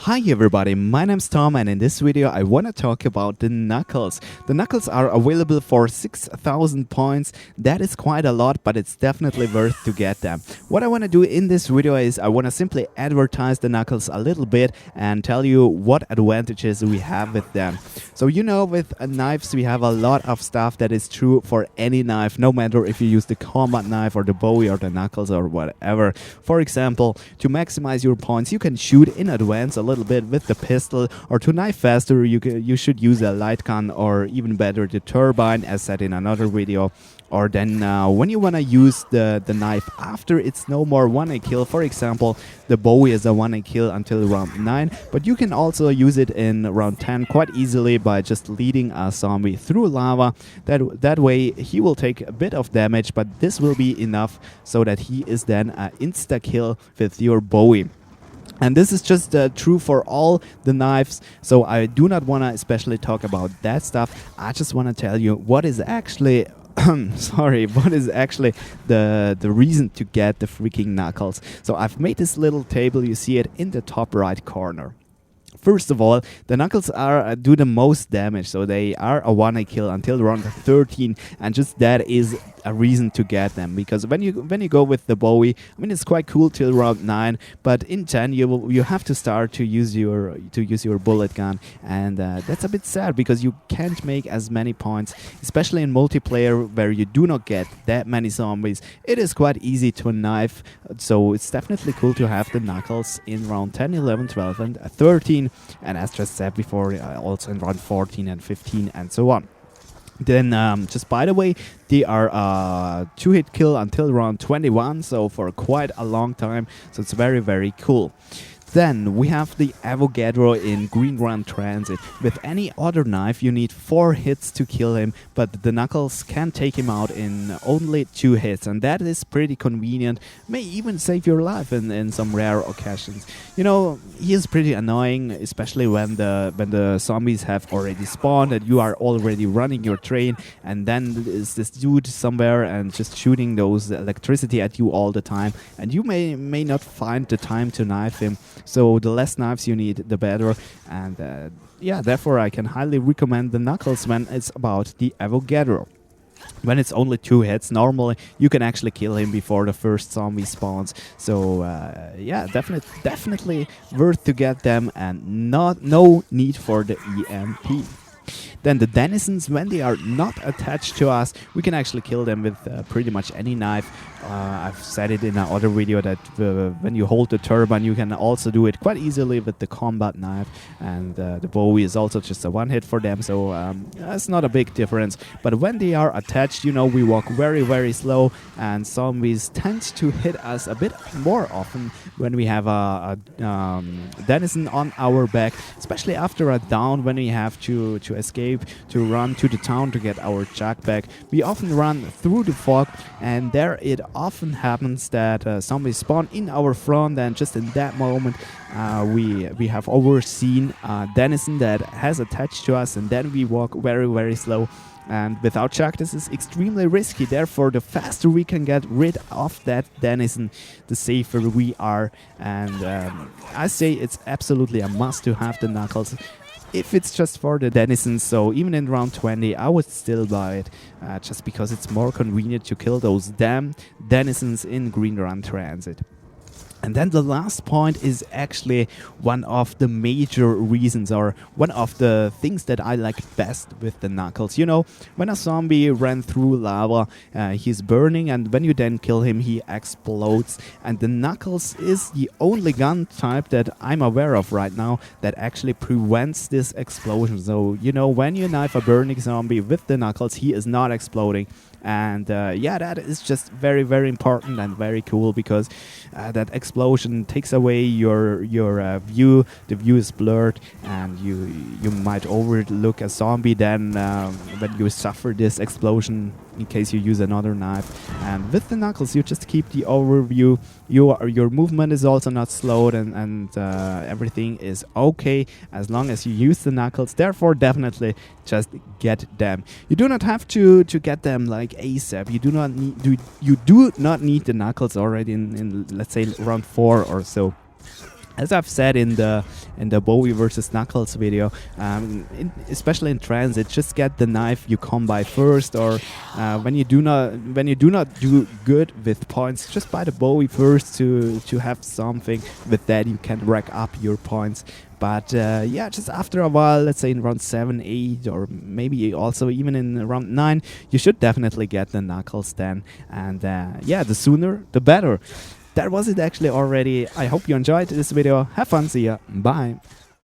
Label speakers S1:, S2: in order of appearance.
S1: Hi everybody, my name's Tom and in this video I want to talk about the Knuckles. The Knuckles are available for 6,000 points. That is quite a lot, but it's definitely worth to get them. What I want to do in this video is I want to simply advertise the Knuckles a little bit and tell you what advantages we have with them. So with knives we have a lot of stuff that is true for any knife, no matter if you use the combat knife or the Bowie or the Knuckles or whatever. For example, to maximize your points you can shoot in advance a little bit with the pistol, or to knife faster you should use a light gun, or even better the turbine as said in another video. Or then when you want to use the knife after it's no more one-hit kill, for example the Bowie is a one-hit kill until round 9, but you can also use it in round 10 quite easily by just leading a zombie through lava. That way he will take a bit of damage, but this will be enough so that he is then an insta-kill with your Bowie. And this is just true for all the knives, so I do not want to especially talk about that stuff. I just want to tell you what is actually what is actually the reason to get the freaking Knuckles. So I've made this little table, you see it in the top right corner. First of all, the Knuckles do the most damage, so they are a one-hit kill until round 13, and just that is a reason to get them. Because when you go with the Bowie, I mean it's quite cool till round 9, but in 10 you have to start to use your bullet gun, and that's a bit sad because you can't make as many points, especially in multiplayer where you do not get that many zombies. It is quite easy to knife, so it's definitely cool to have the Knuckles in round 10, 11, 12, and 13. And as just said before, also in round 14 and 15 and so on. Then, just by the way, they are two-hit kill until round 21, so for quite a long time, so it's very, very cool. Then we have the Avogadro in Green Run Transit. With any other knife you need 4 hits to kill him, but the Knuckles can take him out in only 2 hits, and that is pretty convenient, may even save your life in some rare occasions. He is pretty annoying, especially when the zombies have already spawned and you are already running your train, and then is this dude somewhere and just shooting those electricity at you all the time, and you may not find the time to knife him. So the less knives you need, the better. And therefore I can highly recommend the Knuckles when it's about the Avogadro. When it's only 2 hits, normally you can actually kill him before the first zombie spawns. So definitely worth to get them, and no need for the EMP. Then the denizens, when they are not attached to us, we can actually kill them with pretty much any knife. I've said it in another video that when you hold the turbine, you can also do it quite easily with the combat knife, and the Bowie is also just a one-hit for them, so it's not a big difference. But when they are attached, we walk very, very slow, and zombies tend to hit us a bit more often when we have a denizen on our back, especially after a down, when we have to escape, to run to the town to get our jug back. We often run through the fog, and there it often happens that zombies spawn in our front, and just in that moment we have overseen a denizen that has attached to us, and then we walk very, very slow. And without jug this is extremely risky, therefore the faster we can get rid of that denizen, the safer we are. And I say it's absolutely a must to have the Knuckles if it's just for the denizens. So even in round 20 I would still buy it, just because it's more convenient to kill those damn denizens in Green Run Transit. And then the last point is actually one of the major reasons, or one of the things that I like best with the Knuckles. When a zombie ran through lava, he's burning, and when you then kill him, he explodes. And the Knuckles is the only gun type that I'm aware of right now that actually prevents this explosion. So, when you knife a burning zombie with the Knuckles, he is not exploding. And that is just very, very important and very cool, because that explosion takes away your view. The view is blurred, and you might overlook a zombie then when you suffer this explosion in case you use another knife. And with the Knuckles you just keep the overview. Your movement is also not slowed, and everything is okay as long as you use the Knuckles. Therefore definitely just get them. You do not have to get them like ASAP. You do not need the Knuckles already in let's say round 4 or so. As I've said in the Bowie versus Knuckles video, especially in transit, just get the knife you come by first, or when you do not do good with points, just buy the Bowie first to have something. With that, you can rack up your points. But yeah, just after a while, let's say in round 7, 8, or maybe also even in round 9, you should definitely get the Knuckles then. And yeah, the sooner, the better. That was it actually already. I hope you enjoyed this video. Have fun. See ya. Bye.